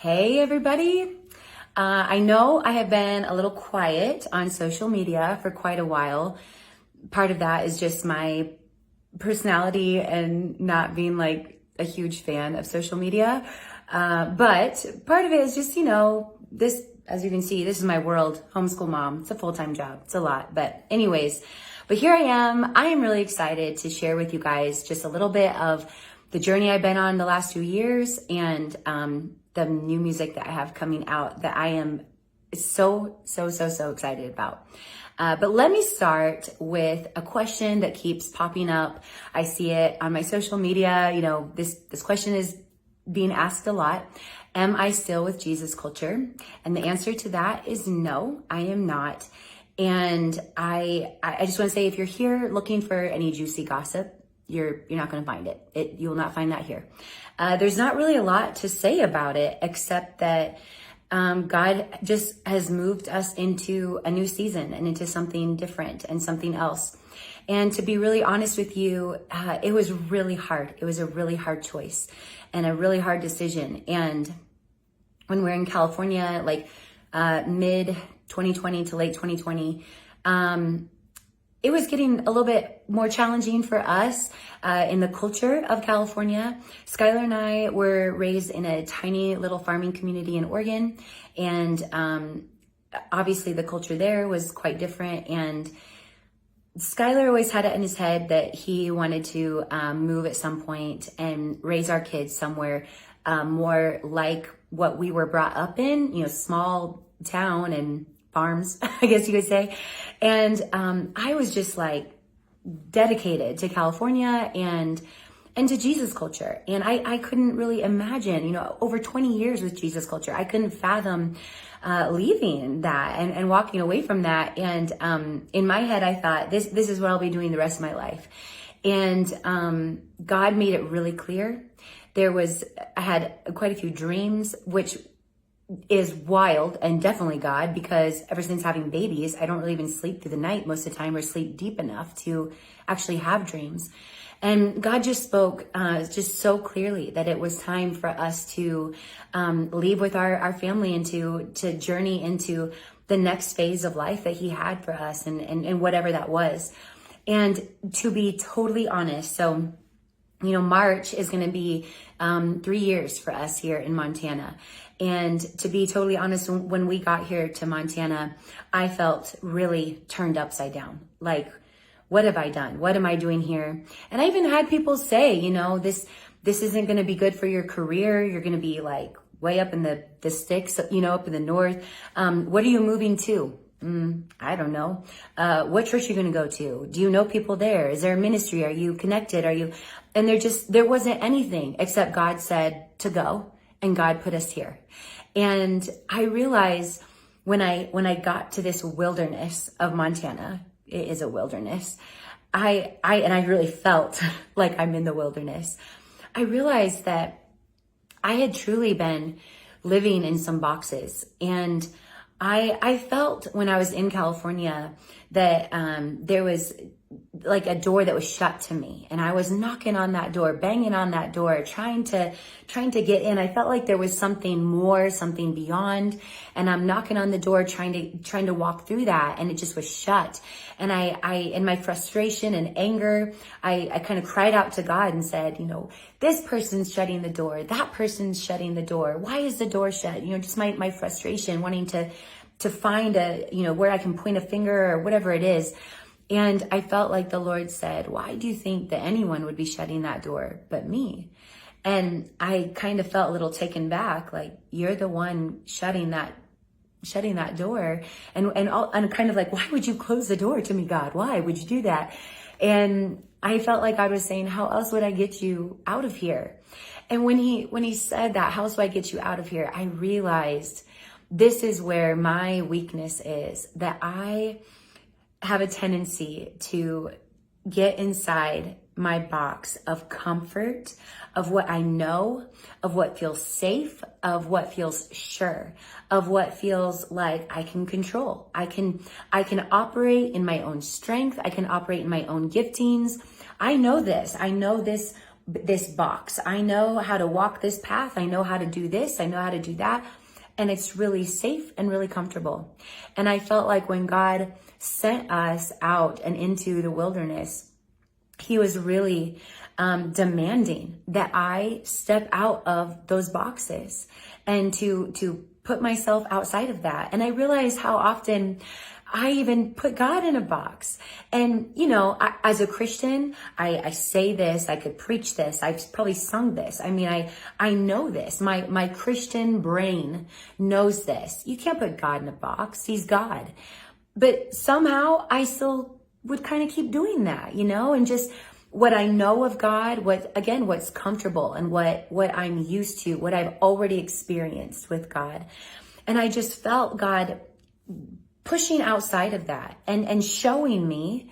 Hey everybody! I know I have been a little quiet on social media for quite a while. Part of that is just my personality and not being like a huge fan of social media. But part of it is just, this, as you can see, this is my world, homeschool mom. It's a full-time job. It's a lot. But anyways, here I am. I am really excited to share with you guys just a little bit of the journey I've been on the last 2 years and the new music that I have coming out that I am so excited about. But let me start with a question that keeps popping up. I see it on my social media. This question is being asked a lot. Am I still with Jesus culture? And the answer to that is no, I am not. And I just want to say, if you're here looking for any juicy gossip, you're not going to find it. You will not find that here. There's not really a lot to say about it, except that God just has moved us into a new season and into something different and something else. And to be really honest with you, it was really hard. It was a really hard choice and a really hard decision. And when we're in California, like mid 2020 to late 2020, it was getting a little bit more challenging for us in the culture of California. Skylar and I were raised in a tiny little farming community in Oregon. And obviously the culture there was quite different. And Skylar always had it in his head that he wanted to move at some point and raise our kids somewhere more like what we were brought up in, small town and farms, I guess you could say. And I was just like dedicated to California and to Jesus culture. And I couldn't really imagine, over 20 years with Jesus culture, I couldn't fathom leaving that and walking away from that. And in my head, I thought, this is what I'll be doing the rest of my life. And God made it really clear. I had quite a few dreams, which is wild and definitely God, because ever since having babies, I don't really even sleep through the night most of the time or sleep deep enough to actually have dreams. And God just spoke just so clearly that it was time for us to leave with our family and to journey into the next phase of life that he had for us and whatever that was. And to be totally honest, so March is going to be 3 years for us here in Montana. And to be totally honest, when we got here to Montana, I felt really turned upside down. Like, what have I done? What am I doing here? And I even had people say, this isn't going to be good for your career. You're going to be like way up in the sticks, up in the north. What are you moving to? I don't know. What church are you going to go to? Do you know people there? Is there a ministry? Are you connected? And there wasn't anything except God said to go, and God put us here. And I realized when I got to this wilderness of Montana, it is a wilderness. I really felt like I'm in the wilderness. I realized that I had truly been living in some boxes. And I felt when I was in California that there was like a door that was shut to me, and I was knocking on that door, banging on that door, trying to get in. I felt like there was something more, something beyond, and I'm knocking on the door, trying to walk through that, and it just was shut. And I in my frustration and anger, I kind of cried out to God and said, this person's shutting the door, that person's shutting the door. Why is the door shut? Just my frustration, wanting to find where I can point a finger or whatever it is. And I felt like the Lord said, why do you think that anyone would be shutting that door but me? And I kind of felt a little taken back, like, you're the one shutting that door. And kind of like, why would you close the door to me, God? Why would you do that? And I felt like God was saying, how else would I get you out of here? And when he said that, how else would I get you out of here? I realized this is where my weakness is, that I have a tendency to get inside my box of comfort, of what I know, of what feels safe, of what feels sure, of what feels like I can control. I can operate in my own strength. I can operate in my own giftings. I know this this box. I know how to walk this path. I know how to do this. I know how to do that. And it's really safe and really comfortable. And I felt like when God sent us out and into the wilderness, he was really demanding that I step out of those boxes and to put myself outside of that. And I realized how often I even put God in a box. And, you know, as a Christian, I say this, I could preach this, I've probably sung this. I mean, I know this. My Christian brain knows this. You can't put God in a box. He's God. But somehow I still would kind of keep doing that, you know, and just what I know of God, what's comfortable and what I'm used to, what I've already experienced with God. And I just felt God pushing outside of that and showing me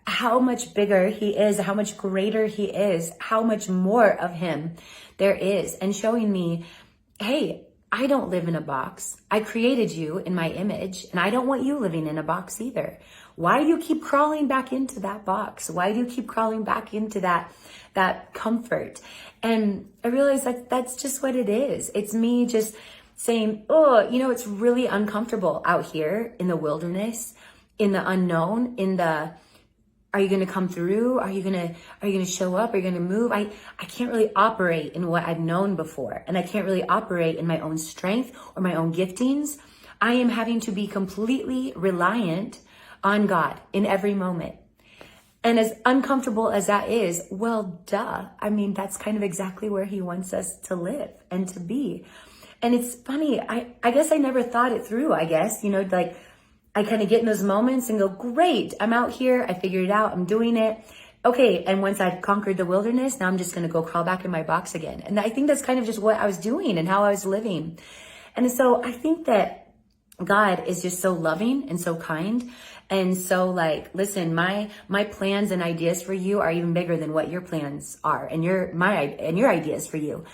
how much bigger he is, how much greater he is, how much more of him there is, and showing me, hey, I don't live in a box. I created you in my image, and I don't want you living in a box either. Why do you keep crawling back into that box? Why do you keep crawling back into that comfort? And I realized that that's just what it is. It's me just saying, oh, you know, it's really uncomfortable out here in the wilderness, in the unknown, are you going to come through? Are you going to show up? Are you going to move? I can't really operate in what I've known before. And I can't really operate in my own strength or my own giftings. I am having to be completely reliant on God in every moment. And as uncomfortable as that is, well, duh. I mean, that's kind of exactly where he wants us to live and to be. And it's funny, I guess I never thought it through, I guess, you know, like I kind of get in those moments and go, great, I'm out here, I figured it out, I'm doing it. Okay, and once I've conquered the wilderness, now I'm just going to go crawl back in my box again. And I think that's kind of just what I was doing and how I was living. And so I think that God is just so loving and so kind. And so like, listen, my plans and ideas for you are even bigger than what your plans are and your ideas for you.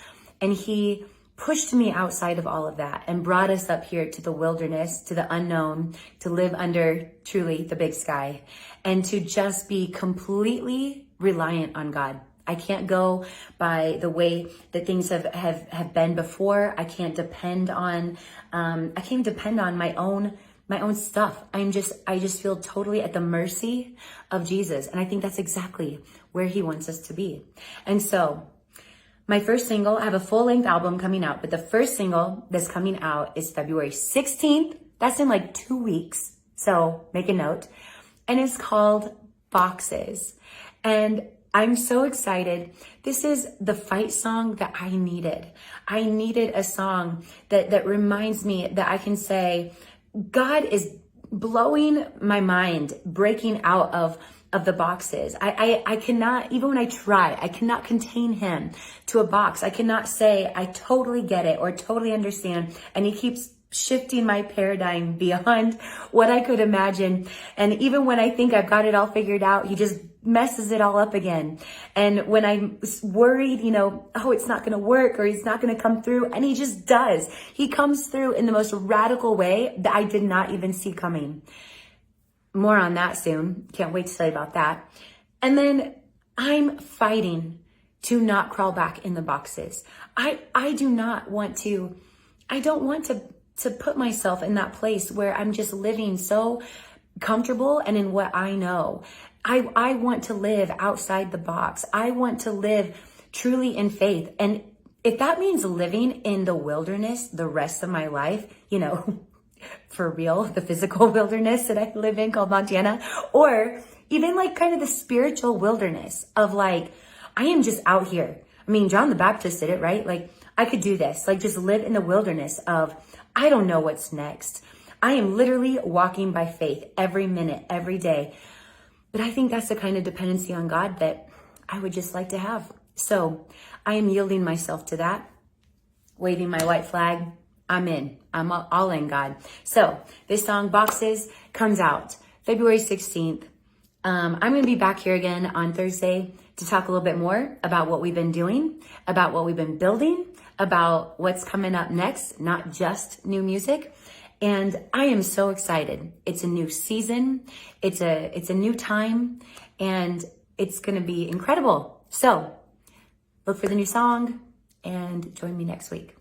And he pushed me outside of all of that and brought us up here to the wilderness, to the unknown, to live under truly the big sky and to just be completely reliant on God. I can't go by the way that things have been before. I can't depend on my own stuff. I just feel totally at the mercy of Jesus. And I think that's exactly where he wants us to be. And so my first single, I have a full-length album coming out, but the first single that's coming out is February 16th. That's in like 2 weeks. So make a note. And it's called Boxes. And I'm so excited. This is the fight song that I needed. I needed a song that reminds me that I can say, God is blowing my mind, breaking out of the boxes. I cannot, even when I try, I cannot contain him to a box. I cannot say, I totally get it or totally understand. And he keeps shifting my paradigm beyond what I could imagine. And even when I think I've got it all figured out, he just messes it all up again. And when I'm worried, you know, oh, it's not going to work or he's not going to come through. And he just does. He comes through in the most radical way that I did not even see coming. More on that soon. Can't wait to tell you about that. And then I'm fighting to not crawl back in the boxes. I don't want to put myself in that place where I'm just living so comfortable and in what I know. I want to live outside the box. I want to live truly in faith. And if that means living in the wilderness the rest of my life, you know, for real, the physical wilderness that I live in called Montana, or even like kind of the spiritual wilderness of like, I am just out here. I mean, John the Baptist did it, right? Like I could do this, like just live in the wilderness of, I don't know what's next. I am literally walking by faith every minute, every day. But I think that's the kind of dependency on God that I would just like to have. So I am yielding myself to that, waving my white flag. I'm in. I'm all in, God. So this song, Boxes, comes out February 16th. I'm going to be back here again on Thursday to talk a little bit more about what we've been doing, about what we've been building, about what's coming up next, not just new music. And I am so excited. It's a new season. It's a new time, and it's going to be incredible. So look for the new song and join me next week.